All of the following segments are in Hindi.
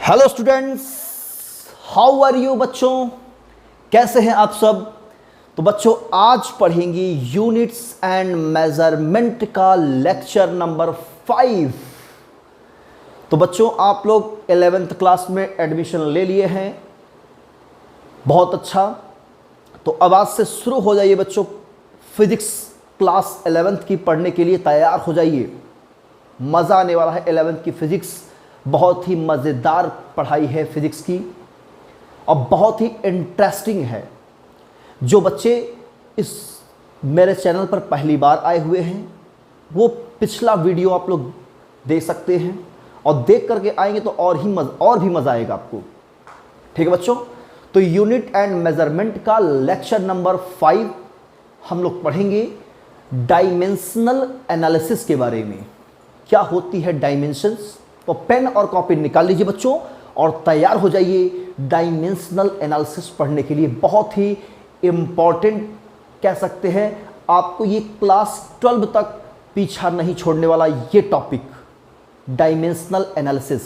Hello students, how are you बच्चों, कैसे हैं आप सब। तो बच्चों आज पढ़ेंगे यूनिट्स एंड मेजरमेंट का लेक्चर नंबर 5। तो बच्चों आप लोग 11th क्लास में एडमिशन ले लिए हैं, बहुत अच्छा। तो अब आज से शुरू हो जाइए बच्चों, फिजिक्स क्लास 11th की पढ़ने के लिए तैयार हो जाइए। मज़ा आने वाला है 11th की फिजिक्स, बहुत ही मज़ेदार पढ़ाई है फिजिक्स की और बहुत ही इंटरेस्टिंग है। जो बच्चे इस मेरे चैनल पर पहली बार आए हुए हैं वो पिछला वीडियो आप लोग देख सकते हैं और देख करके आएंगे तो और भी मज़ा आएगा आपको। ठीक है बच्चों, तो यूनिट एंड मेजरमेंट का लेक्चर नंबर 5 हम लोग पढ़ेंगे डायमेंशनल एनालिसिस के बारे में। क्या होती है डायमेंशंस। तो पेन और कॉपी निकाल लीजिए बच्चों और तैयार हो जाइए डायमेंशनल एनालिसिस पढ़ने के लिए। बहुत ही इम्पॉर्टेंट कह सकते हैं, आपको ये क्लास 12 तक पीछा नहीं छोड़ने वाला ये टॉपिक डायमेंशनल एनालिसिस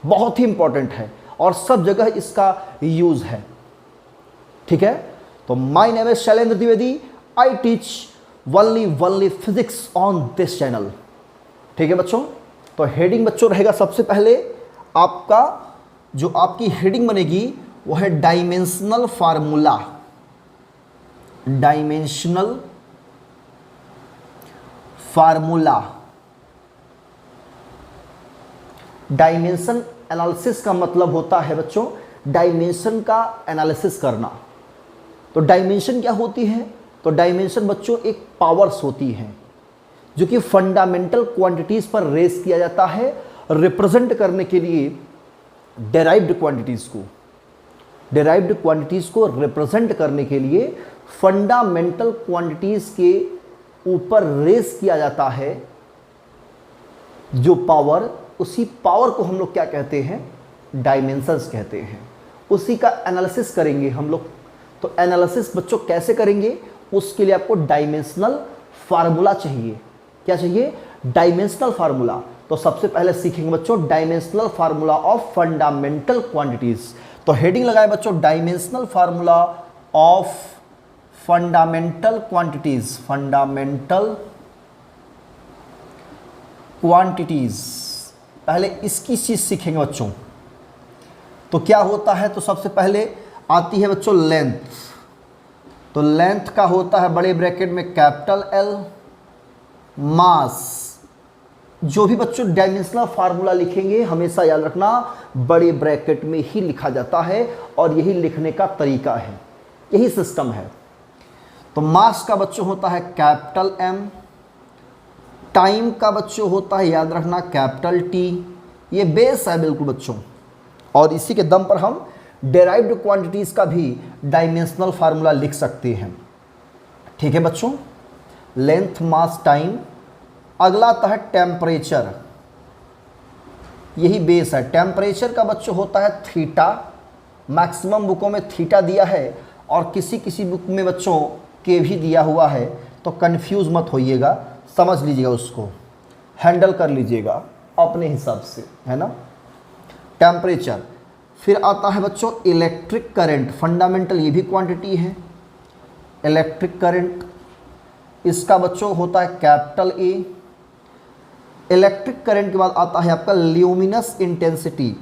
बहुत ही इंपॉर्टेंट है और सब जगह इसका यूज है। ठीक है, तो my name is Shailendra Dwivedi, I teach only physics on this channel. ठीक है बच्चों, तो हेडिंग बच्चों रहेगा सबसे पहले आपका, जो आपकी हेडिंग बनेगी वो है dimensional formula. Dimensional formula. Dimension analysis का मतलब होता है बच्चों डायमेंशन का एनालिसिस करना। तो डायमेंशन क्या होती है। तो डायमेंशन बच्चों एक पावर्स होती हैं जो कि फंडामेंटल क्वांटिटीज पर रेस किया जाता है रिप्रेजेंट करने के लिए डेराइव्ड क्वांटिटीज को रिप्रेजेंट करने के लिए फंडामेंटल क्वांटिटीज के ऊपर रेस किया जाता है जो पावर, उसी पावर को हम लोग क्या कहते हैं, डायमेंशंस कहते हैं। उसी का एनालिसिस करेंगे हम लोग। तो एनालिसिस बच्चों कैसे करेंगे, उसके लिए आपको डायमेंशनल फार्मूला चाहिए। क्या चाहिए, डायमेंशनल फार्मूला। तो सबसे पहले सीखेंगे बच्चों dimensional formula of fundamental quantities. तो हेडिंग लगाए बच्चों dimensional formula of fundamental quantities. Fundamental quantities, पहले इसकी चीज सीखेंगे बच्चों। तो क्या होता है, तो सबसे पहले आती है बच्चों लेंथ। तो लेंथ का होता है बड़े ब्रैकेट में कैपिटल एल। मास, जो भी बच्चों डायमेंशनल फार्मूला लिखेंगे हमेशा याद रखना बड़े ब्रैकेट में ही लिखा जाता है और यही लिखने का तरीका है, यही सिस्टम है। तो मास का बच्चों होता है कैपिटल एम। टाइम का बच्चों होता है याद रखना कैपिटल टी। ये बेस है बिल्कुल बच्चों, और इसी के दम पर हम डेराइव्ड क्वांटिटीज का भी डायमेंशनल फार्मूला लिख सकते हैं। ठीक है बच्चों, लेंथ मास टाइम। अगला आता है टेम्परेचर, यही बेस है। टेम्परेचर का बच्चों होता है थीटा। मैक्सिमम बुकों में थीटा दिया है और किसी किसी बुक में बच्चों के भी दिया हुआ है, तो कंफ्यूज मत होइएगा, समझ लीजिएगा, उसको हैंडल कर लीजिएगा अपने हिसाब से, है ना। टेम्परेचर। फिर आता है बच्चों इलेक्ट्रिक करंट, फंडामेंटल ये भी क्वांटिटी है। इलेक्ट्रिक करंट, इसका बच्चों होता है कैपिटल ए। इलेक्ट्रिक करंट के बाद आता है आपका ल्यूमिनस इंटेंसिटी।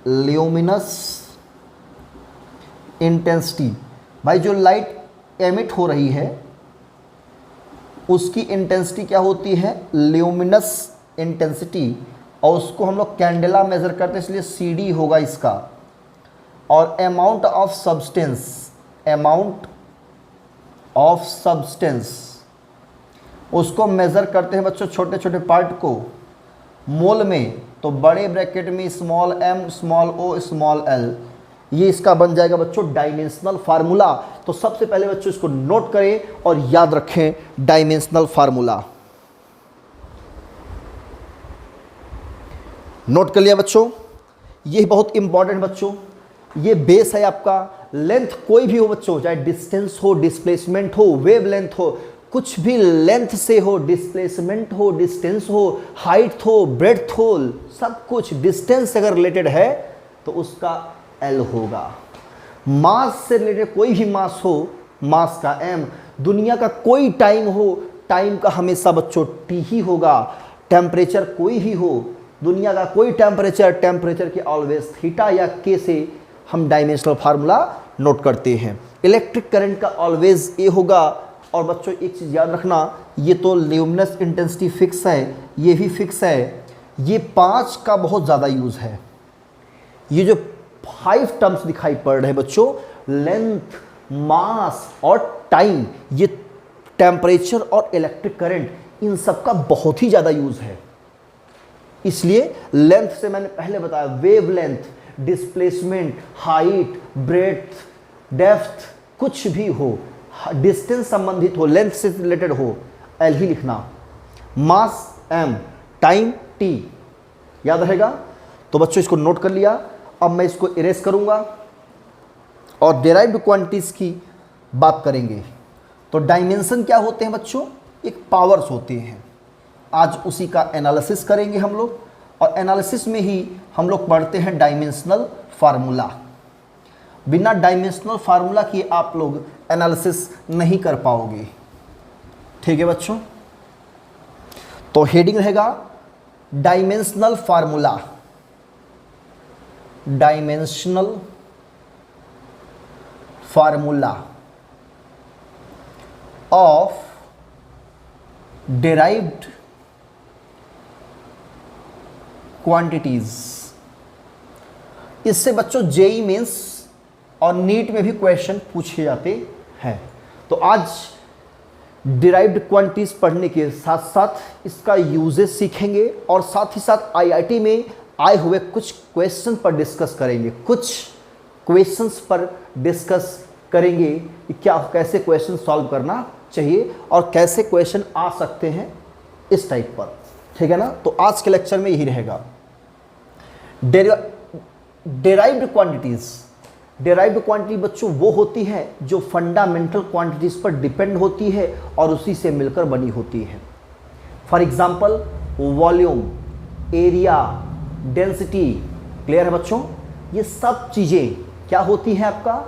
ल्यूमिनस इंटेंसिटी, भाई जो लाइट एमिट हो रही है उसकी इंटेंसिटी क्या होती है, ल्यूमिनस इंटेंसिटी। और उसको हम लोग कैंडेला मेजर करते हैं, इसलिए CD होगा इसका। और amount of substance, amount of substance, उसको मेज़र करते हैं बच्चों छोटे छोटे पार्ट को मोल में। तो बड़े ब्रैकेट में small m small o small l, ये इसका बन जाएगा बच्चों डायमेंशनल फार्मूला। तो सबसे पहले बच्चों इसको नोट करें और याद रखें डायमेंशनल फार्मूला। नोट कर लिया बच्चों, ये बहुत इंपॉर्टेंट बच्चों, ये बेस है आपका। लेंथ कोई भी हो बच्चों, चाहे डिस्टेंस हो, डिस्प्लेसमेंट हो, वेवलेंथ हो, कुछ भी लेंथ से हो, डिस्प्लेसमेंट हो, डिस्टेंस हो, हाइट हो, ब्रेड्थ हो, सब कुछ डिस्टेंस से अगर रिलेटेड है तो उसका L होगा। मास से रिलेटेड कोई भी मास हो, मास का M। दुनिया का कोई टाइम हो, टाइम का हमेशा बच्चों T ही होगा। टेम्परेचर कोई भी हो, दुनिया का कोई टेम्परेचर, टेम्परेचर के ऑलवेज थीटा या K से हम डायमेंशनल फार्मूला नोट करते हैं। इलेक्ट्रिक करंट का ऑलवेज ए होगा। और बच्चों एक चीज़ याद रखना, ये तो ल्यूमिनस इंटेंसिटी फिक्स है, ये भी फिक्स है। ये 5 का बहुत ज़्यादा यूज़ है। ये जो 5 टर्म्स दिखाई पड़ रहे हैं बच्चों, लेंथ, मास और टाइम, ये टेम्परेचर और इलेक्ट्रिक करंट, इन सब का बहुत ही ज़्यादा यूज़ है। इसलिए लेंथ से मैंने पहले बताया, wave length, displacement, height, breadth, depth, कुछ भी हो, डिस्टेंस संबंधित हो, लेंथ से रिलेटेड हो, एल ही लिखना। मास एम, टाइम टी, याद रहेगा। तो बच्चों इसको नोट कर लिया। अब मैं इसको इरेज करूंगा और डेराइव्ड क्वांटिटीज की बात करेंगे। तो डायमेंशन क्या होते हैं बच्चों? एक पावर्स होते हैं। आज उसी का एनालिसिस करेंगे हम लोग, और एनालिसिस में ही हम लोग पढ़ते हैं डायमेंशनल फार्मूला। बिना डायमेंशनल फार्मूला किए आप लोग एनालिसिस नहीं कर पाओगे। ठीक है बच्चों, तो हेडिंग रहेगा dimensional formula. Dimensional formula of derived quantities. इससे बच्चों जेई मेंस और नीट में भी क्वेश्चन पूछे जाते हैं। तो आज डिराइव्ड क्वांटिटीज पढ़ने के साथ साथ इसका यूजेस सीखेंगे, और साथ ही साथ आईआईटी में आए हुए कुछ क्वेश्चन पर डिस्कस करेंगे। कुछ क्वेश्चंस पर डिस्कस करेंगे कि क्या, कैसे क्वेश्चन सॉल्व करना चाहिए और कैसे क्वेश्चन आ सकते हैं इस टाइप पर। ठीक है ना। तो आज के लेक्चर में यही रहेगा। Derived quantities. डेराइव्ड क्वांटिटी बच्चों वो होती है जो फंडामेंटल क्वांटिटीज पर डिपेंड होती है और उसी से मिलकर बनी होती है। For example volume, area, density. Clear है बच्चों? ये सब चीजें क्या होती हैं? आपका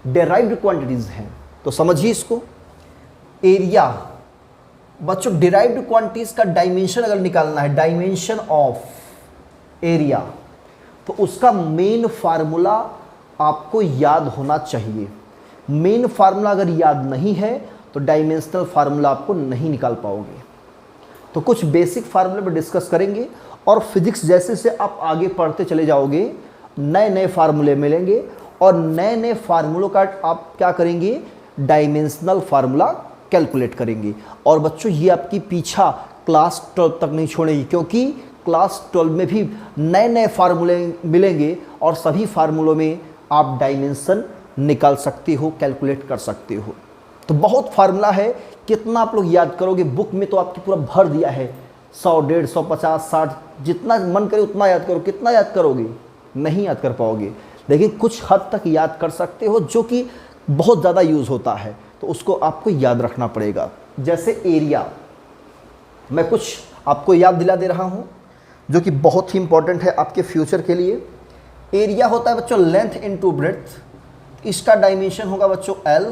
डेराइव्ड क्वांटिटीज हैं। तो समझिए इसको। एरिया बच्चों, डिराइव्ड क्वांटिटीज का डायमेंशन अगर निकालना है, डायमेंशन ऑफ एरिया, तो उसका मेन फार्मूला आपको याद होना चाहिए। मेन फार्मूला अगर याद नहीं है तो डायमेंशनल फार्मूला आपको नहीं निकाल पाओगे। तो कुछ बेसिक फार्मूले पर डिस्कस करेंगे, और फिजिक्स जैसे से आप आगे पढ़ते चले जाओगे नए नए फार्मूले मिलेंगे, और नए नए फार्मूलों का आप क्या करेंगे? डायमेंशनल फार्मूला कैलकुलेट करेंगे। और बच्चों ये आपकी पीछा क्लास 12 तक नहीं छोड़ेगी, क्योंकि क्लास 12 में भी नए नए फार्मूले मिलेंगे, और सभी फार्मूलों में आप डायमेंशन निकाल सकते हो, कैलकुलेट कर सकते हो। तो बहुत फार्मूला है, कितना आप लोग याद करोगे? बुक में तो आपकी पूरा भर दिया है, 100, 150, 50, 60, जितना मन करे उतना याद करो। कितना याद करोगे? नहीं याद कर पाओगे। लेकिन कुछ हद तक याद कर सकते हो, जो कि बहुत ज़्यादा यूज़ होता है, तो उसको आपको याद रखना पड़ेगा। जैसे एरिया, मैं कुछ आपको याद दिला दे रहा हूँ जो कि बहुत ही इंपॉर्टेंट है आपके फ्यूचर के लिए। एरिया होता है बच्चों लेंथ इनटू ब्रेड्थ। इसका डायमेंशन होगा बच्चों L,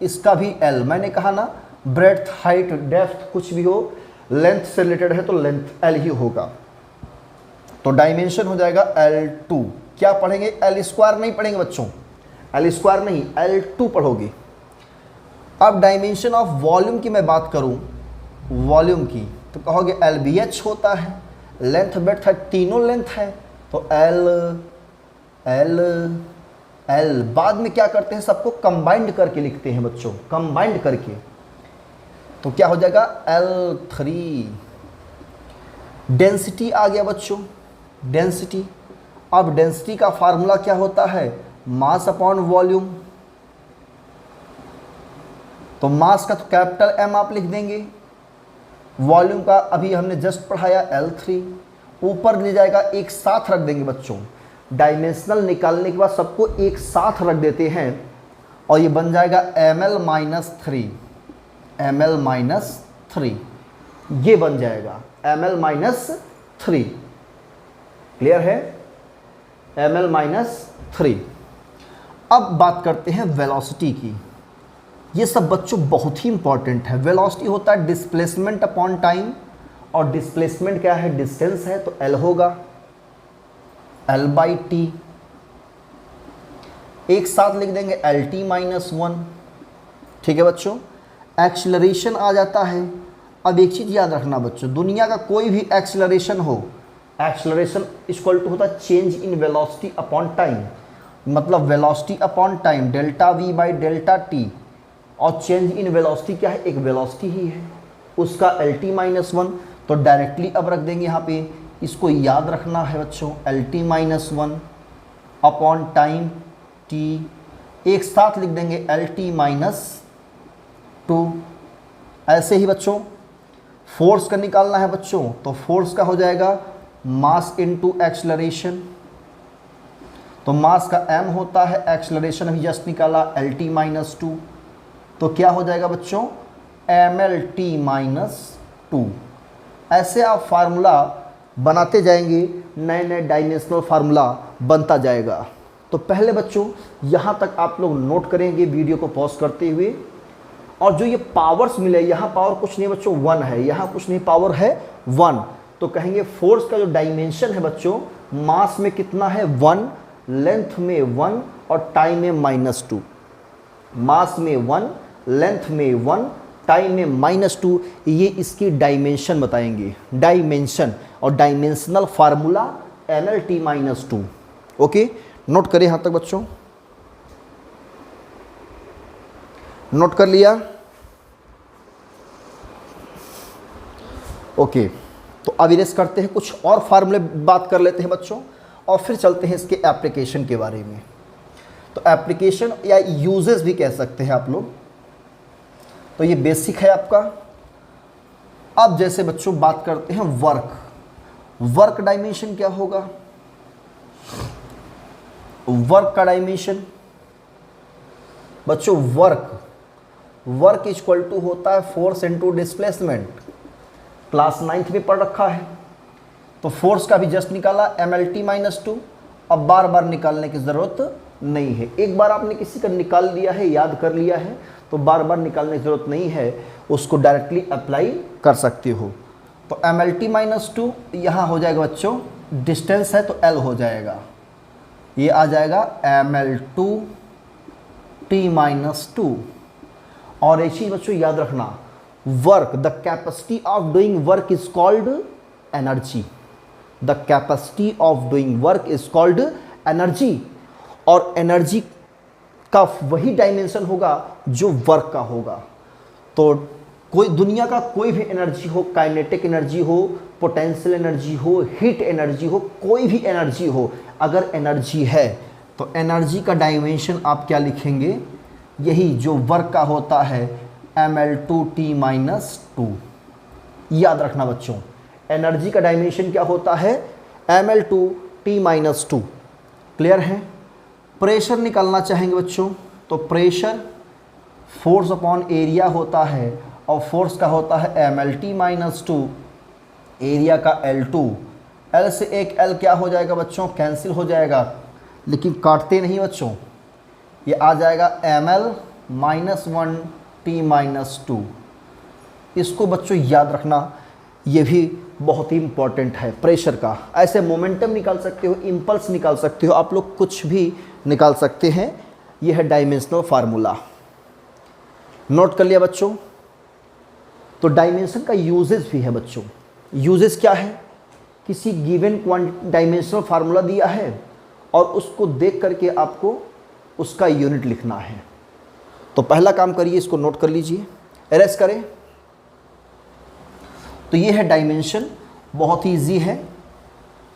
इसका भी L। मैंने कहा ना, ब्रेड्थ, हाइट, डेप्थ कुछ भी हो, लेंथ से रिलेटेड है तो लेंथ L ही होगा। तो डायमेंशन हो जाएगा L2। क्या पढ़ेंगे? L स्क्वायर नहीं पढ़ेंगे बच्चों, L स्क्वायर नहीं, L2 पढ़ोगे। अब डायमेंशन ऑफ वॉल्यूम की मैं बात करूं, वॉल्यूम की, तो कहोगे LBH होता है। लेंथ, ब्रेड्थ, तीनों लेंथ है, तो L L L। बाद में क्या करते हैं? सबको कंबाइंड करके लिखते हैं बच्चों, कंबाइंड करके। तो क्या हो जाएगा? L3। डेंसिटी आ गया बच्चों, डेंसिटी। अब डेंसिटी का फार्मूला क्या होता है? Mass upon volume. तो मास का तो कैपिटल M आप लिख देंगे, वॉल्यूम का अभी हमने जस्ट पढ़ाया L3। ऊपर ले जाएगा, एक साथ रख देंगे बच्चों। डायमेंशनल निकालने के बाद सबको एक साथ रख देते हैं, और ये बन जाएगा ml-3, ml-3, ये बन जाएगा ml-3। क्लियर है? ml-3। अब बात करते हैं वेलोसिटी की। ये सब बच्चों बहुत ही इंपॉर्टेंट है। वेलोसिटी होता है डिस्प्लेसमेंट अपॉन टाइम, और डिस्प्लेसमेंट क्या है, डिस्टेंस है, तो L होगा L/T। एक साथ लिख देंगे LT-1। ठीक है बच्चों। एक्सीलरेशन आ जाता है। अब एक चीज़ याद रखना बच्चों, दुनिया का कोई भी एक्सीलरेशन हो, एक्सीलरेशन इक्वल टू होता है change in velocity upon time. मतलब velocity upon time delta V by delta T, और चेंज इन वेलोसिटी क्या है, एक वेलोसिटी ही है, उसका LT-1। तो डायरेक्टली अब रख देंगे यहाँ पे, इसको याद रखना है बच्चों, LT-1 अपॉन टाइम T। एक साथ लिख देंगे LT-2। ऐसे ही बच्चों फोर्स का निकालना है बच्चों, तो फोर्स का हो जाएगा मास इनटू एक्सेलरेशन। तो मास का m होता है, एक्सेलरेशन अभी जस्ट निकाला LT-2, तो क्या हो जाएगा बच्चों, mLT-2। ऐसे आप फार्मूला बनाते जाएंगे, नए नए डायमेंशनल फार्मूला बनता जाएगा। तो पहले बच्चों यहाँ तक आप लोग नोट करेंगे वीडियो को पॉज करते हुए। और जो ये पावर्स मिले, यहाँ पावर कुछ नहीं बच्चों 1 है, यहाँ कुछ नहीं, पावर है 1। तो कहेंगे फोर्स का जो डायमेंशन है बच्चों, मास में कितना है 1, लेंथ में 1 और टाइम में -2। मास में 1, लेंथ में 1, टाइम में -2। ये इसकी डायमेंशन बताएंगे, डायमेंशन और dimensional formula mLT-2। Okay, note करें यहाँ तक बच्चों, नोट कर लिया। ओके, तो अब इरेज करते हैं, कुछ और फार्मूले बात कर लेते हैं बच्चों, और फिर चलते हैं इसके एप्लीकेशन के बारे में। तो एप्लीकेशन या यूजेस भी कह सकते हैं आप लोग। तो ये बेसिक है आपका। अब जैसे बच्चों बात करते हैं वर्क डायमेंशन क्या होगा। वर्क का डायमेंशन बच्चों, वर्क इक्वल टू होता है force into displacement. Class 9th में पढ़ रखा है। तो फोर्स का भी जस्ट निकाला mLT-2। अब बार बार निकालने की ज़रूरत नहीं है, एक बार आपने किसी का निकाल लिया है, याद कर लिया है, तो बार बार निकालने की ज़रूरत नहीं है, उसको डायरेक्टली अप्लाई कर सकते हो। तो mLT-2 यहाँ हो जाएगा बच्चों, डिस्टेंस है तो L हो जाएगा, ये आ जाएगा mL2T-2। और एक चीज़ बच्चों याद रखना, work, the capacity of doing work is called energy. The capacity of doing work is called energy. और एनर्जी का वही डायमेंशन होगा जो वर्क का होगा। तो कोई दुनिया का कोई भी एनर्जी हो, काइनेटिक एनर्जी हो, पोटेंशियल एनर्जी हो, हीट एनर्जी हो, कोई भी एनर्जी हो, अगर एनर्जी है तो एनर्जी का डायमेंशन आप क्या लिखेंगे, यही जो वर्क का होता है mL2T-2। याद रखना बच्चों, एनर्जी का डायमेंशन क्या होता है, mL2T-2। क्लियर है। प्रेशर निकालना चाहेंगे बच्चों, तो प्रेशर फोर्स अपॉन एरिया होता है, और फोर्स का होता है mLT-2, एरिया का L2। L से एक L क्या हो जाएगा बच्चों, कैंसिल हो जाएगा, लेकिन काटते नहीं बच्चों, ये आ जाएगा mL-1T-2। इसको बच्चों याद रखना, ये भी बहुत ही इंपॉर्टेंट है प्रेशर का। ऐसे मोमेंटम निकाल सकते हो, इम्पल्स निकाल सकते हो, आप लोग कुछ भी निकाल सकते हैं। यह है डायमेंशनल फार्मूला। नोट कर लिया बच्चों। तो डायमेंशन का यूजेस भी है बच्चों। यूजेस क्या है, किसी गिवन डायमेंशनल फार्मूला दिया है और उसको देख करके आपको उसका यूनिट लिखना है। तो पहला काम करिए, इसको नोट कर लीजिए, एरेज करें। तो ये है डायमेंशन, बहुत ही ईजी है।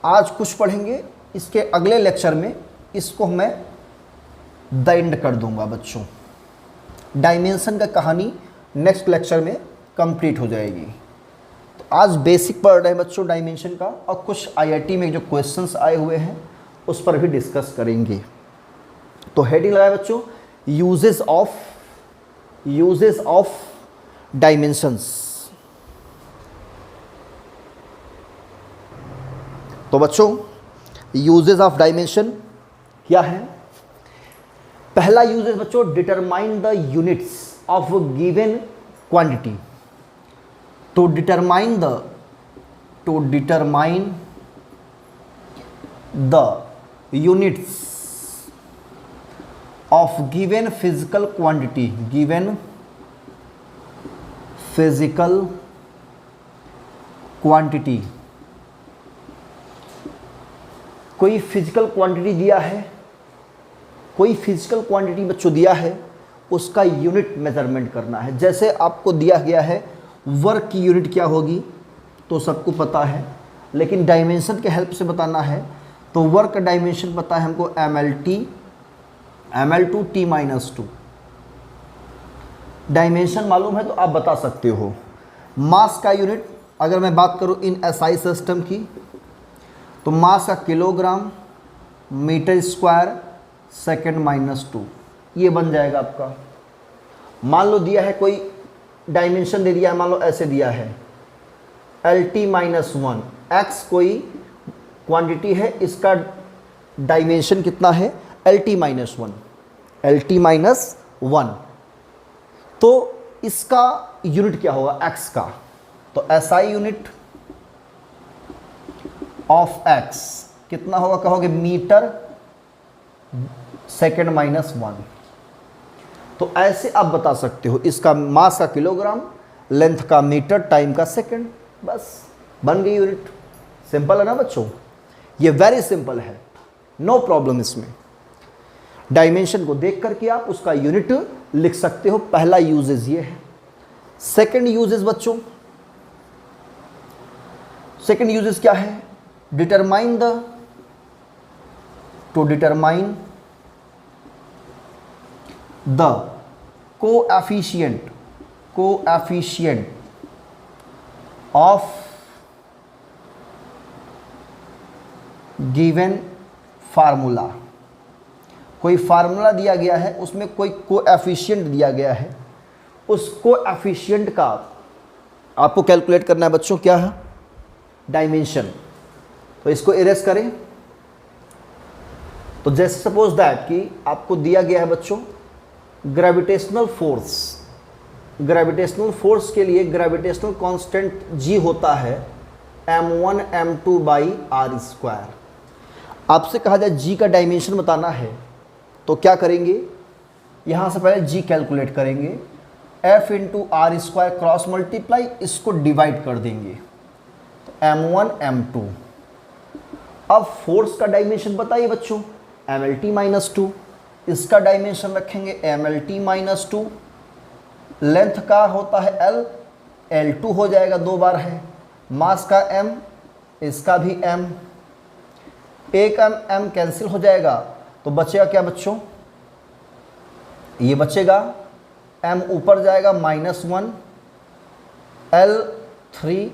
आज कुछ पढ़ेंगे, इसके अगले लेक्चर में इसको मैं द एंड कर दूंगा बच्चों। डायमेंशन का कहानी नेक्स्ट लेक्चर में कंप्लीट हो जाएगी। तो आज बेसिक पढ़ रहे हैं बच्चों डायमेंशन का, और कुछ आईआईटी में जो क्वेश्चंस आए हुए हैं उस पर भी डिस्कस करेंगे। तो हेडिंग लगाए बच्चों, यूजेस ऑफ डायमेंशंस। तो बच्चों यूजेस ऑफ डायमेंशन क्या है? पहला यूजेस बच्चों, determine the units of given quantity. To determine the units of given physical quantity, given physical quantity। कोई फिजिकल क्वांटिटी दिया है, कोई फिजिकल क्वांटिटी बच्चों दिया है, उसका यूनिट मेजरमेंट करना है। जैसे आपको दिया गया है वर्क की यूनिट क्या होगी तो सबको पता है, लेकिन डायमेंशन के हेल्प से बताना है तो वर्क का डायमेंशन पता है हमको ml2 t-2 डायमेंशन मालूम है तो आप बता सकते हो। मास का यूनिट अगर मैं बात करूं इन एसआई सिस्टम की तो मास का किलोग्राम मीटर स्क्वायर सेकंड -2 ये बन जाएगा आपका। मान लो दिया है कोई डायमेंशन दे दिया है, मान लो ऐसे दिया है LT-1 x कोई क्वांटिटी है, इसका डायमेंशन कितना है LT-1 तो इसका यूनिट क्या होगा x का, तो SI यूनिट ऑफ x कितना होगा कहोगे मीटर सेकंड -1। तो ऐसे आप बता सकते हो, इसका मास का किलोग्राम, लेंथ का मीटर, टाइम का सेकंड, बस बन गई यूनिट। सिंपल है ना बच्चों, ये वेरी सिंपल है, नो प्रॉब्लम इसमें। डायमेंशन को देख करके आप उसका यूनिट लिख सकते हो। पहला यूजेस ये है। सेकंड यूजेस बच्चों, सेकंड यूजेस क्या है? Determine the coefficient of given formula. कोई फार्मूला दिया गया है, उसमें कोई कोएफिशिएंट दिया गया है, उस कोएफिशिएंट का आपको कैलकुलेट करना है बच्चों, क्या है? डायमेंशन। तो इसको इरेज करें। तो जैसे सपोज दैट कि आपको दिया गया है बच्चों ग्रेविटेशनल फोर्स के लिए ग्रेविटेशनल कांस्टेंट G होता है m1 m2 by r square. आपसे कहा जाए G का डायमेंशन बताना है तो क्या करेंगे? यहाँ से पहले G कैलकुलेट करेंगे, F into R square cross multiply, इसको डिवाइड कर देंगे तो m1 m2। अब फोर्स का डायमेंशन बताइए बच्चों, mlt-2, इसका डायमेंशन रखेंगे mlt-2। लेंथ का होता है L, L2 हो जाएगा, 2 बार है। मास का M, इसका भी M, एक M कैंसिल हो जाएगा तो बचेगा क्या बच्चों? ये बचेगा M ऊपर जाएगा -1 L3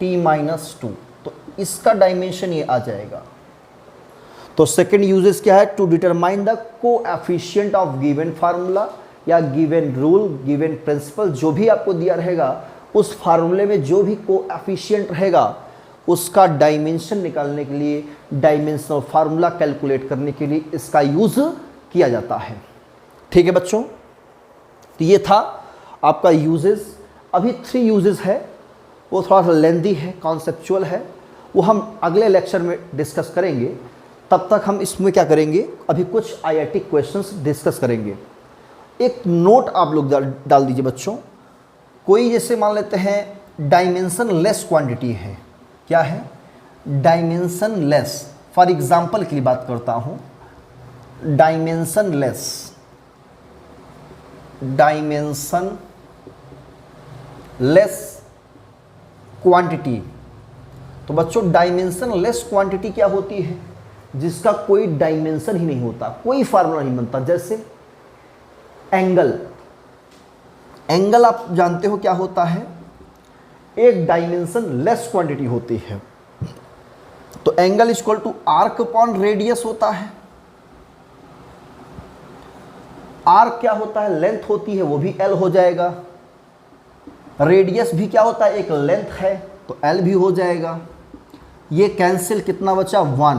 t-2, तो इसका डायमेंशन ये आ जाएगा। तो सेकंड यूजेस क्या है? To determine the coefficient of given formula या गिवन रूल, गिवन प्रिंसिपल, जो भी आपको दिया रहेगा उस फार्मूले में जो भी कोएफिशिएंट रहेगा उसका डायमेंशन निकालने के लिए, डायमेंशनल फार्मूला कैलकुलेट करने के लिए इसका यूज किया जाता है। ठीक है बच्चों, तो ये था आपका यूजेस। अभी 3 यूजेस है, वो थोड़ा सा लेंदी है, कॉन्सेप्चुअल है, वो हम अगले लेक्चर में डिस्कस करेंगे। तब तक हम इसमें क्या करेंगे, अभी कुछ IIT क्वेश्चंस डिस्कस करेंगे। एक नोट आप लोग डाल दीजिए बच्चों। कोई जैसे मान लेते हैं डायमेंशन लेस क्वांटिटी है, क्या है? Dimension less. फॉर एग्जांपल के लिए बात करता हूं, डायमेंशन लेस क्वांटिटी। तो बच्चों डायमेंशन लेस क्वांटिटी क्या होती है? जिसका कोई डायमेंशन ही नहीं होता, कोई फार्मूला नहीं बनता। जैसे एंगल आप जानते हो क्या होता है? एक डायमेंशन लेस क्वांटिटी होती है। तो angle equal to arc upon radius होता है। आर्क क्या होता है? लेंथ होती है, वो भी L हो जाएगा। रेडियस भी क्या होता है? एक लेंथ है तो L भी हो जाएगा। ये कैंसिल, कितना बचा? 1।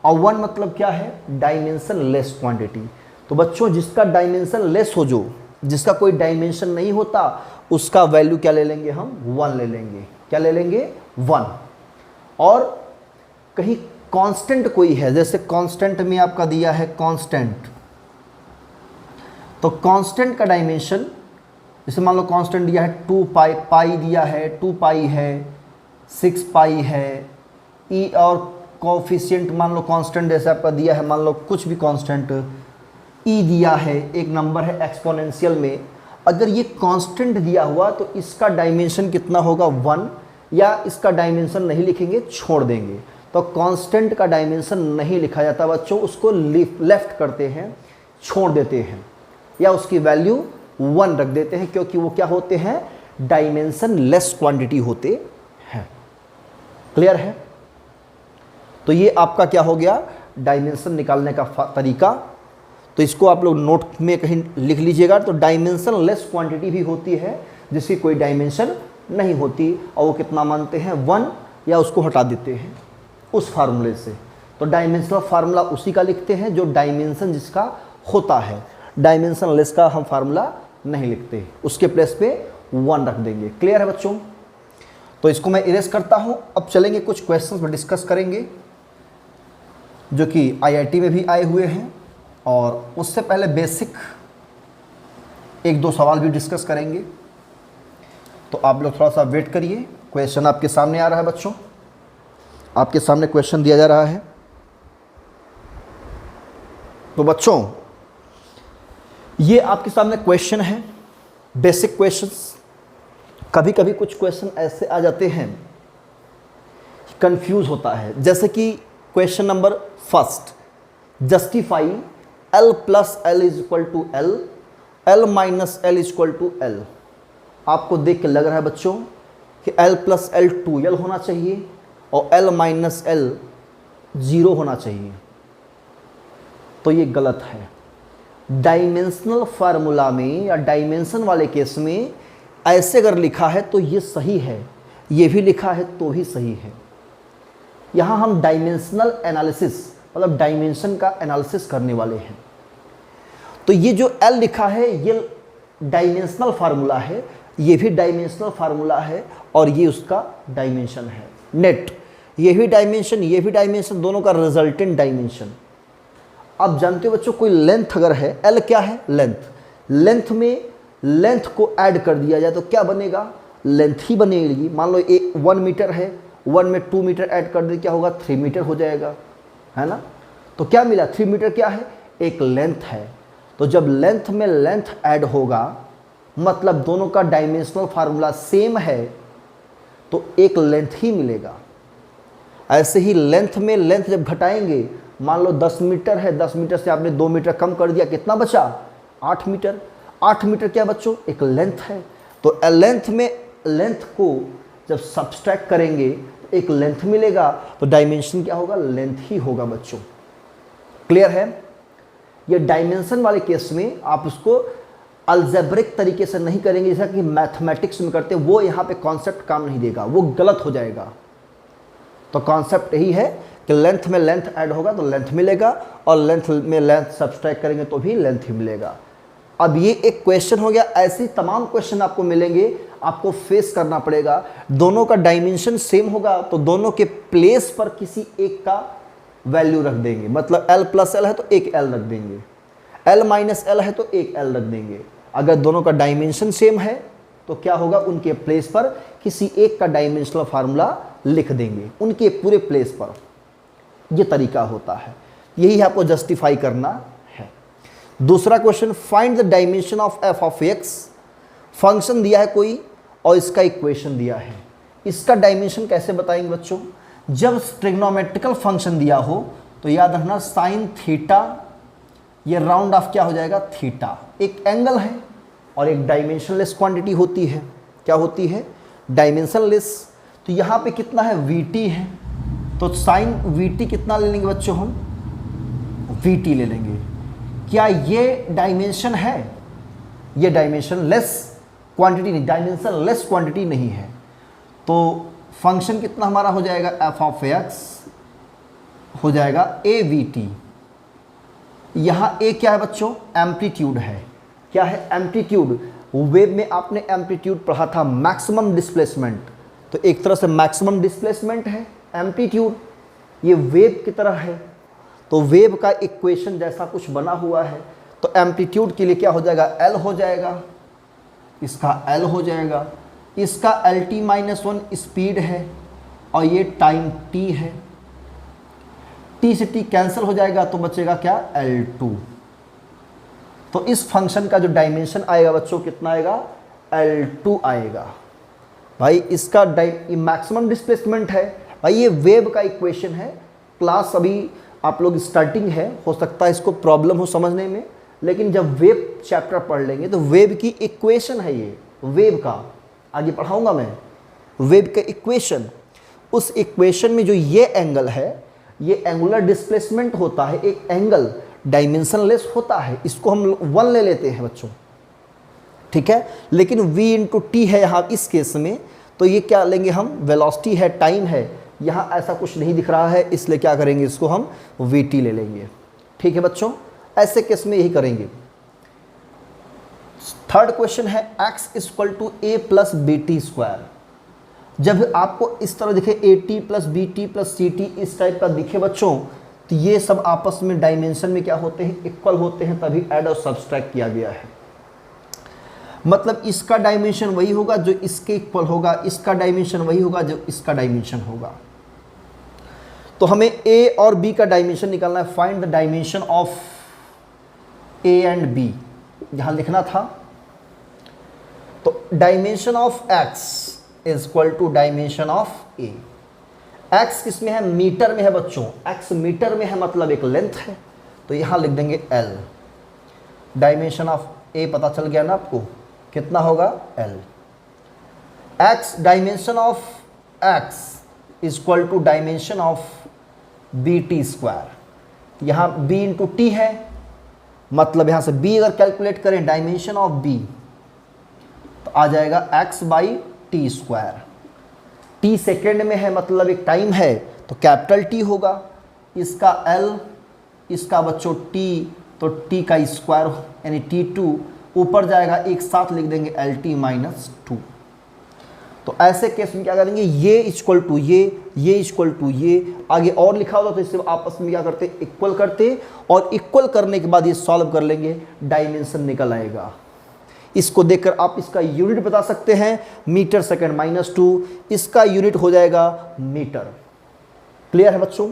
और 1 मतलब क्या है, डायमेंशन लेस क्वांटिटी। तो बच्चों जिसका डायमेंशन लेस हो, जो जिसका कोई डायमेंशन नहीं होता, उसका वैल्यू क्या ले लेंगे हम, 1 ले लेंगे। क्या ले लेंगे, 1। और कहीं कांस्टेंट कोई है, जैसे कांस्टेंट में आपका दिया है कांस्टेंट, तो कांस्टेंट का डायमेंशन, जैसे मान लो कांस्टेंट दिया है 2 पाई, पाई दिया है 2 पाई है, 6 पाई है, ई और कोफिशिएंट मान लो कांस्टेंट जैसे आपका दिया है, मान लो कुछ भी कांस्टेंट, ई दिया है, एक नंबर है एक्सपोनेंशियल में। अगर ये कांस्टेंट दिया हुआ तो इसका डायमेंशन कितना होगा, 1, या इसका डायमेंशन नहीं लिखेंगे, छोड़ देंगे। तो कांस्टेंट का डायमेंशन नहीं लिखा जाता बच्चों, उसको लेफ्ट करते हैं, छोड़ देते हैं, या उसकी वैल्यू 1 रख देते हैं, क्योंकि वो क्या होते हैं, डायमेंशन लेस क्वांटिटी होते हैं। क्लियर है? तो ये आपका क्या हो गया, डायमेंशन निकालने का तरीका। तो इसको आप लोग नोट में कहीं लिख लीजिएगा। तो डायमेंशन लेस क्वांटिटी भी होती है जिसकी कोई डायमेंशन नहीं होती, और वो कितना मानते हैं, 1, या उसको हटा देते हैं उस फार्मूले से। तो डायमेंशनल फार्मूला उसी का लिखते हैं जो डायमेंशन जिसका होता है, डायमेंशन लेस का हम फार्मूला नहीं लिखते, उसके प्लेस पे 1 रख देंगे। क्लियर है बच्चों? तो इसको मैं इरेज करता हूं। अब चलेंगे कुछ क्वेश्चंस पर डिस्कस करेंगे जो कि आईआईटी में भी आए हुए हैं, और उससे पहले बेसिक 1-2 सवाल भी डिस्कस करेंगे। तो आप लोग थोड़ा सा वेट करिए। क्वेश्चन आपके सामने आ रहा है बच्चों, आपके सामने क्वेश्चन दिया जा रहा है। तो बच्चों ये आपके सामने क्वेश्चन है, बेसिक क्वेश्चंस। कभी कभी कुछ क्वेश्चन ऐसे आ जाते हैं, कंफ्यूज होता है। जैसे कि question number first, justify L plus L is equal to L, L minus L is equal to L। आपको देख के लग रहा है बच्चों कि L प्लस L 2L होना चाहिए और L माइनस L 0 होना चाहिए। तो ये गलत है। डायमेंशनल फार्मूला में या डायमेंशन वाले केस में ऐसे अगर लिखा है तो ये सही है, ये भी लिखा है तो भी सही है। यहाँ हम डायमेंशनल एनालिसिस मतलब डायमेंशन का एनालिसिस करने वाले हैं। तो ये जो L लिखा है ये डायमेंशनल फार्मूला है, ये भी डायमेंशनल फार्मूला है, और ये उसका डायमेंशन है नेट। ये भी डायमेंशन, ये भी डायमेंशन, दोनों का रिजल्टेंट डायमेंशन। आप जानते हो बच्चों, कोई लेंथ अगर है, L क्या है, लेंथ। लेंथ में लेंथ को ऐड कर दिया जाए तो क्या बनेगा, लेंथ ही बनेगी। मान लो 1 मीटर है, 1 में 2 मीटर ऐड कर दे, क्या होगा, 3 मीटर हो जाएगा, है ना। तो क्या मिला, 3 मीटर क्या है, एक लेंथ है। तो जब लेंथ में लेंथ ऐड होगा मतलब दोनों का डायमेंशनल फार्मूला सेम है, तो एक लेंथ ही मिलेगा। ऐसे ही लेंथ में लेंथ जब घटाएंगे, मान लो 10 मीटर है, 10 मीटर से आपने 2 मीटर कम कर दिया, कितना बचा, 8 मीटर। 8 मीटर क्या बच्चों, एक लेंथ है। तो लेंथ में लेंथ को जब सब्सट्रैक्ट करेंगे तो एक लेंथ मिलेगा, तो डायमेंशन क्या होगा, लेंथ ही होगा बच्चों। क्लियर है? ये डायमेंशन वाले केस में आप उसको अलजेब्रिक तरीके से नहीं करेंगे जैसा कि मैथमेटिक्स में करते हैं, वो यहाँ पे कॉन्सेप्ट काम नहीं देगा, वो गलत हो जाएगा। तो कॉन्सेप्ट यही है कि लेंथ में लेंथ ऐड होगा तो लेंथ मिलेगा, और लेंथ में लेंथ सब्सट्रैक्ट करेंगे तो भी लेंथ ही मिलेगा। अब ये एक क्वेश्चन हो गया, ऐसे तमाम क्वेश्चन आपको मिलेंगे, आपको फेस करना पड़ेगा। दोनों का डायमेंशन सेम होगा तो दोनों के प्लेस पर किसी एक का वैल्यू रख देंगे। मतलब L प्लस L है तो एक L रख देंगे, L माइनस L है तो एक L रख देंगे। अगर दोनों का डायमेंशन सेम है तो क्या होगा, उनके प्लेस पर किसी एक का डायमेंशनल फार्मूला लिख देंगे, उनके पूरे प्लेस पर। ये तरीका होता है, यही आपको जस्टिफाई करना है। दूसरा question, find the dimension of f of x। Function दिया है कोई और इसका इक्वेशन दिया है, इसका डायमेंशन कैसे बताएंगे बच्चों। जब ट्रिग्नोमेट्रिकल फंक्शन दिया हो तो याद रखना साइन थीटा, ये राउंड ऑफ क्या हो जाएगा, थीटा। एक एंगल है और एक डायमेंशनलेस क्वांटिटी होती है। क्या होती है, डायमेंशनलेस। तो यहाँ पे कितना है, vt है, तो साइन vt कितना ले लेंगे बच्चों, हम vt ले लेंगे। क्या ये डायमेंशन है, ये डायमेंशन लेस क्वांटिटी नहीं, डायमेंशन लेस क्वांटिटी नहीं है। तो फंक्शन कितना हमारा हो जाएगा, f ऑफ x हो जाएगा AVT। यहाँ A क्या है बच्चों? एम्पलीट्यूड है। क्या है? एम्पलीट्यूड। वेव में आपने एम्पलीट्यूड पढ़ा था मैक्सिमम डिस्प्लेसमेंट, तो एक तरह से मैक्सिमम डिस्प्लेसमेंट है एम्पलीट्यूड, ये वेव की तरह है। तो वेव का इक्वेशन जैसा कुछ बना हुआ है, तो एम्पलीट्यूड के लिए क्या हो जाएगा? L हो जाएगा, इसका L हो जाएगा, इसका LT-1 स्पीड है और ये टाइम T है। T से T कैंसिल हो जाएगा तो बचेगा क्या? L2। तो इस फंक्शन का जो डायमेंशन आएगा बच्चों कितना आएगा? L2 आएगा। भाई इसका मैक्सिमम डिस्प्लेसमेंट है। भाई ये वेव का इक्वेशन है। क्लास अभी आप लोग स्टार्टिंग है, हो सकता है इसको प्रॉब्लम हो समझने में, लेकिन जब वेव चैप्टर पढ़ लेंगे तो वेव की इक्वेशन है ये, वेव का आगे पढ़ाऊंगा मैं। वेव का इक्वेशन, उस इक्वेशन में जो ये एंगल है, ये एंगुलर डिस्प्लेसमेंट होता है, एक एंगल डायमेंशनलेस होता है, इसको हम 1 ले लेते हैं बच्चों, ठीक है। लेकिन v इंटू टी है यहाँ इस केस में, तो ये क्या लेंगे हम? वेलोसिटी है, टाइम है, यहाँ ऐसा कुछ नहीं दिख रहा है, इसलिए क्या करेंगे? इसको हम vt ले लेंगे, ठीक है बच्चों। ऐसे केस में यही करेंगे। थर्ड क्वेश्चन है x = a + bt²। जब आपको इस तरह दिखे at + bt + ct इस टाइप का दिखे बच्चों, तो ये सब आपस में डायमेंशन में क्या होते हैं? इक्वल होते हैं, तभी ऐड और सब्सट्रैक्ट किया गया है। मतलब इसका डायमेंशन वही होगा जो इसके इक्वल होगा, इसका डायमेंशन वही होगा जो इसका डायमेंशन होगा। तो हमें a और b का डायमेंशन निकालना है। Find the dimension of a and b, यहां लिखना था। तो dimension of x = dimension of a। x किस में है? मीटर में है बच्चों। x मीटर में है, मतलब एक लेंथ है, तो यहां लिख देंगे L। डायमेंशन ऑफ a पता चल गया ना आपको, कितना होगा? L। x dimension of x = dimension of bt²। यहाँ b इंटू टी है, मतलब यहाँ से b अगर कैलकुलेट करें डायमेंशन ऑफ b, तो आ जाएगा x/t²। t सेकेंड में है, मतलब एक टाइम है, तो कैपिटल T होगा। इसका L, इसका बच्चों t, तो t का स्क्वायर यानी t2 ऊपर जाएगा, एक साथ लिख देंगे LT-2। तो ऐसे केस में क्या करेंगे? ये इक्वल टू ये इक्वल टू ये, आगे और लिखा होता तो इससे आपस में क्या करते? इक्वल करते, और इक्वल करने के बाद ये सॉल्व कर लेंगे, डायमेंशन निकल आएगा। इसको देखकर आप इसका यूनिट बता सकते हैं, मीटर सेकेंड -2, इसका यूनिट हो जाएगा मीटर। क्लियर है बच्चों?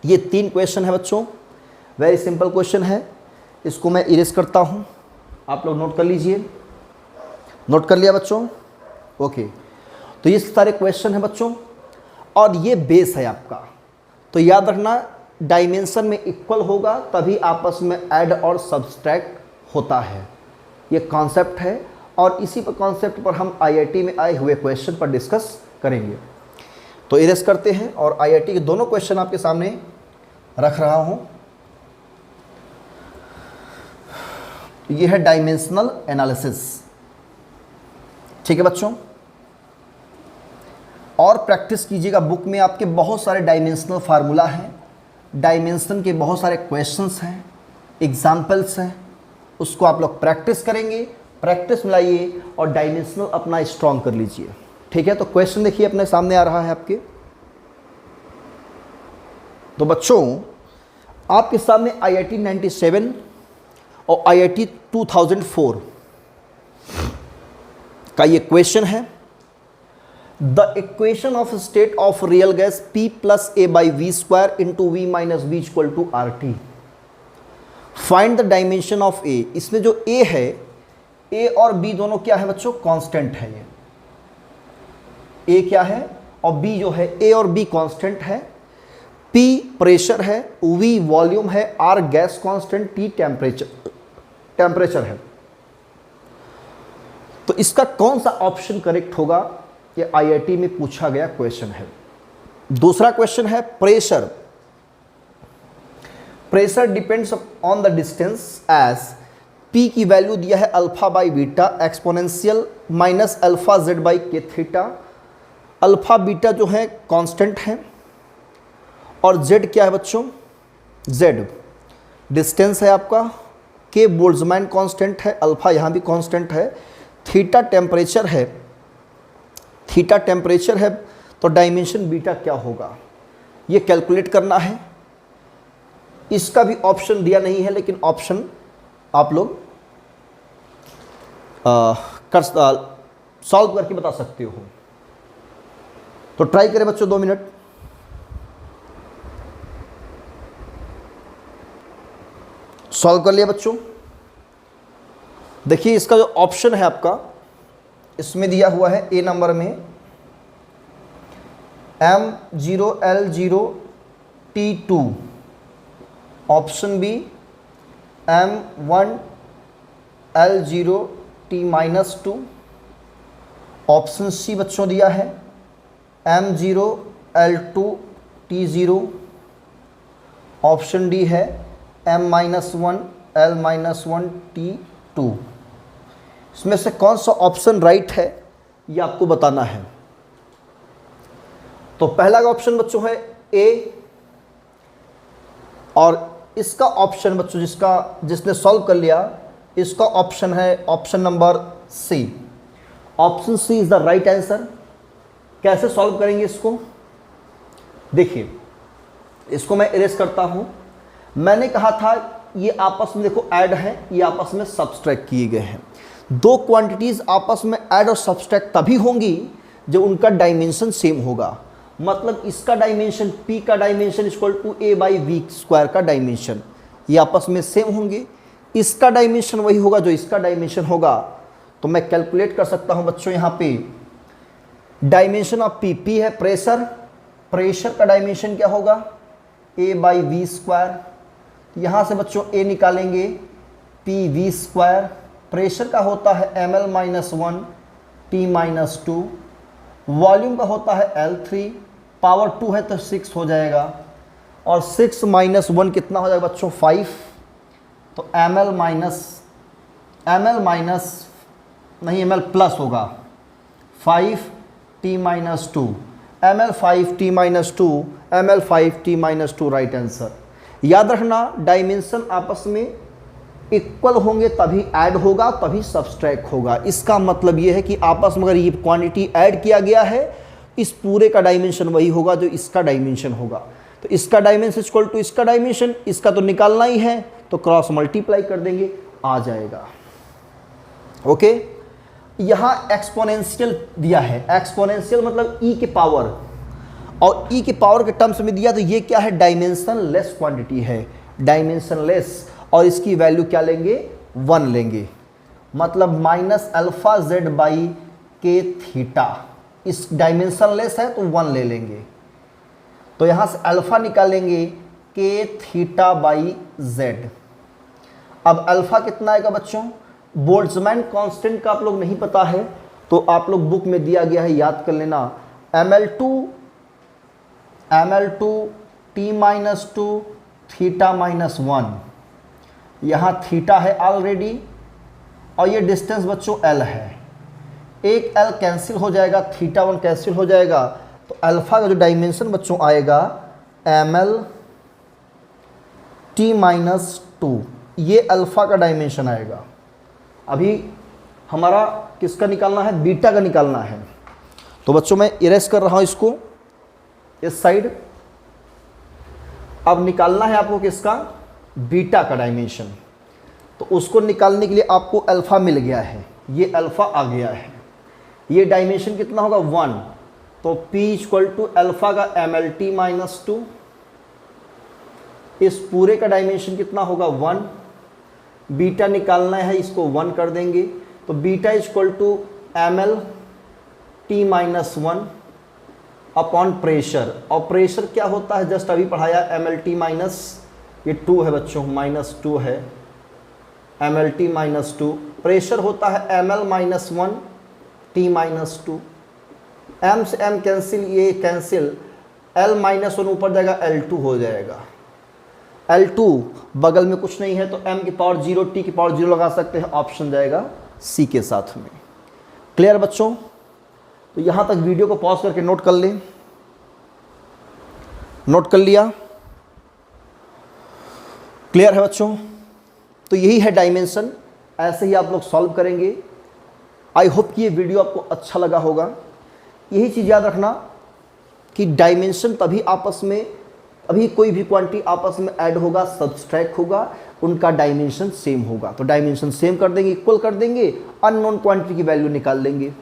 ये 3 क्वेश्चन है बच्चों, वेरी सिंपल क्वेश्चन है। इसको मैं इरेज करता हूँ, आप लोग नोट कर लीजिए। नोट कर लिया बच्चों? ओके। तो ये सारे क्वेश्चन है बच्चों, और ये बेस है आपका। तो याद रखना, डायमेंशन में इक्वल होगा तभी आपस में ऐड और सब्सट्रैक्ट होता है। ये कॉन्सेप्ट है, और इसी पर कॉन्सेप्ट पर हम आईआईटी में आए हुए क्वेश्चन पर डिस्कस करेंगे। तो इरेज करते हैं, और आईआईटी के दोनों क्वेश्चन आपके सामने रख रहा हूँ। ये है डायमेंशनल एनालिसिस, ठीक है बच्चों। और प्रैक्टिस कीजिएगा, बुक में आपके बहुत सारे डायमेंशनल फार्मूला हैं, डायमेंशन के बहुत सारे क्वेश्चंस हैं, एग्जाम्पल्स हैं, उसको आप लोग प्रैक्टिस करेंगे। प्रैक्टिस मिलाइए और डायमेंशनल अपना स्ट्रॉन्ग कर लीजिए, ठीक है। तो क्वेश्चन देखिए अपने सामने आ रहा है आपके। तो बच्चों आपके सामने IIT 97 और IIT 2004 का ये क्वेश्चन है। The equation of state of real gas P + A/v² into v - v = RT। Find the dimension of A। इसमें जो A है, A और B दोनों क्या है बच्चों? कांस्टेंट है। ये A क्या है और B जो है, A और B कांस्टेंट है। P प्रेशर है, V वॉल्यूम है, R gas constant, T temperature है। तो इसका कौन सा ऑप्शन करेक्ट होगा? ये आईआईटी में पूछा गया क्वेश्चन है। दूसरा क्वेश्चन है pressure. Pressure depends on the distance as P की वैल्यू दिया है α/β exponential -αz/k theta. Alpha beta जो है कांस्टेंट है, और z क्या है बच्चों, z डिस्टेंस है आपका, k बोल्ट्जमैन कांस्टेंट है, अल्फा यहाँ भी कांस्टेंट है, थीटा टेम्परेचर है, थीटा टेम्परेचर है, तो डायमेंशन बीटा क्या होगा ये कैलकुलेट करना है। इसका भी ऑप्शन दिया नहीं है, लेकिन ऑप्शन आप लोग सॉल्व करके बता सकते हो। तो ट्राई करें बच्चों, 2 मिनट। सॉल्व कर लिया बच्चों। देखिए इसका जो ऑप्शन है आपका, इसमें दिया हुआ है ए नंबर में M0L0T2, option B M1L0T-2, option C बच्चों दिया है M0L2T0, ऑप्शन डी है M-1L-1T2। इसमें से कौन सा ऑप्शन राइट है ये आपको बताना है। तो पहला का ऑप्शन बच्चों है ए, और इसका ऑप्शन बच्चों जिसने सॉल्व कर लिया, इसका ऑप्शन है option number C. Option C is the right answer. कैसे सॉल्व करेंगे इसको, देखिए इसको मैं इरेज करता हूं। मैंने कहा था ये आपस में देखो ऐड है, ये आपस में सब्सट्रैक्ट किए गए हैं। दो क्वांटिटीज आपस में ऐड और सब्सट्रैक्ट तभी होंगी जब उनका डायमेंशन सेम होगा। मतलब इसका डायमेंशन p का डायमेंशन इक्वल टू a/v² का डायमेंशन, ये आपस में सेम होंगे। इसका डायमेंशन वही होगा जो इसका डायमेंशन होगा। तो मैं कैलकुलेट कर सकता हूं बच्चों, यहाँ पे डायमेंशन ऑफ p है प्रेशर, प्रेशर का डायमेंशन क्या होगा a/v²। यहाँ से बच्चों a निकालेंगे pv², प्रेशर का होता है ml-1 T-2, वॉल्यूम का होता है L3, पावर 2 है तो 6 हो जाएगा, और 6 - 1 कितना हो जाएगा बच्चों 5। तो ml प्लस होगा 5T-2, ml5T-2, ml5T-2 right answer. याद रखना डायमेंशन आपस में इक्वल होंगे तभी ऐड होगा, तभी सब्सट्रैक्ट होगा। इसका मतलब यह है कि आपस में अगर ये क्वांटिटी ऐड किया गया है, इस पूरे का डायमेंशन वही होगा जो इसका डायमेंशन होगा। तो इसका डायमेंशन इक्वल टू इसका डायमेंशन, इसका तो निकालना ही है, तो क्रॉस मल्टीप्लाई कर देंगे, आ जाएगा। ओके, यहां एक्सपोनेंशियल दिया है, एक्सपोनेंशियल मतलब ई के पावर, और ई के पावर के टर्म्स में दिया, तो ये क्या है डायमेंशन लेस क्वांटिटी है, डायमेंशन लेस, और इसकी वैल्यू क्या लेंगे 1 लेंगे। मतलब -αz/k थीटा, इस डायमेंशन लेस है तो 1 ले लेंगे। तो यहाँ से अल्फा निकालेंगे k θ/z। अब अल्फा कितना आएगा बच्चों, बोल्ट्जमैन कांस्टेंट का आप लोग नहीं पता है तो आप लोग बुक में दिया गया है, याद कर लेना, ml2 T-2 θ-1। यहाँ थीटा है ऑलरेडी, और ये डिस्टेंस बच्चों L है, एक L कैंसिल हो जाएगा, θ1 कैंसिल हो जाएगा, तो अल्फा का जो डायमेंशन बच्चों आएगा ml-T-2, ये अल्फा का डायमेंशन आएगा। अभी हमारा किसका निकालना है, बीटा का निकालना है। तो बच्चों मैं इरेज कर रहा हूँ इसको इस साइड। अब निकालना है आपको किसका, बीटा का डायमेंशन। तो उसको निकालने के लिए आपको अल्फा मिल गया है, ये अल्फा आ गया है, ये डायमेंशन कितना होगा 1। तो P = अल्फा का ml-2, इस पूरे का डायमेंशन कितना होगा 1। बीटा निकालना है, इसको 1 कर देंगे, तो बीटा = ml-1 अपॉन प्रेशर। और प्रेशर क्या होता है, जस्ट अभी पढ़ाया, mlt- ये 2 है बच्चों, -2 है, mlt-2। प्रेशर होता है ml-1 T-2। m से m कैंसिल, ये कैंसिल, l-1 ऊपर जाएगा, l2 हो जाएगा। L2 बगल में कुछ नहीं है तो m की पावर 0 t की पावर 0 लगा सकते हैं, ऑप्शन जाएगा C के साथ में। क्लियर बच्चों, तो यहाँ तक वीडियो को पॉज करके नोट कर लें। नोट कर लिया? क्लियर है बच्चों? तो यही है डायमेंशन, ऐसे ही आप लोग सॉल्व करेंगे। आई होप कि ये वीडियो आपको अच्छा लगा होगा। यही चीज़ याद रखना कि डायमेंशन तभी आपस में, अभी कोई भी क्वांटिटी आपस में ऐड होगा, सब्सट्रैक्ट होगा, उनका डायमेंशन सेम होगा। तो डायमेंशन सेम कर देंगे, इक्वल कर देंगे, अननोन क्वांटिटी की वैल्यू निकाल लेंगे।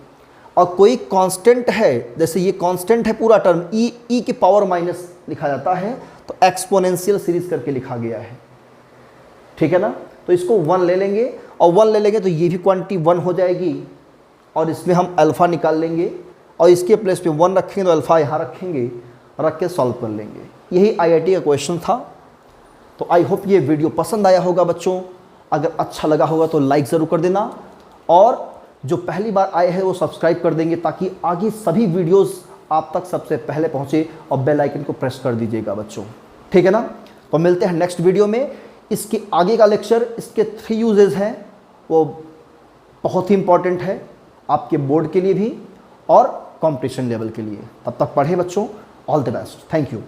और कोई कांस्टेंट है, जैसे ये कांस्टेंट है पूरा टर्म, ई की पावर माइनस लिखा जाता है, तो एक्सपोनेंशियल सीरीज करके लिखा गया है, ठीक है ना। तो इसको 1 ले लेंगे, और 1 ले लेंगे तो ये भी क्वांटिटी 1 हो जाएगी, और इसमें हम अल्फ़ा निकाल लेंगे, और इसके प्लेस पे 1 रखेंगे तो अल्फ़ा यहाँ रखेंगे, रख के सॉल्व कर लेंगे। यही IIT का क्वेश्चन था। तो आई होप ये वीडियो पसंद आया होगा बच्चों। अगर अच्छा लगा होगा तो लाइक ज़रूर कर देना, और जो पहली बार आए हैं वो सब्सक्राइब कर देंगे, ताकि आगे सभी वीडियोस आप तक सबसे पहले पहुंचे, और बेल आइकन को प्रेस कर दीजिएगा बच्चों, ठीक है ना। तो मिलते हैं नेक्स्ट वीडियो में। इसके आगे का लेक्चर, इसके 3 यूजेस हैं, वो बहुत ही इंपॉर्टेंट है आपके बोर्ड के लिए भी और कंपटीशन लेवल के लिए। तब तक पढ़े बच्चों। All the best, thank you.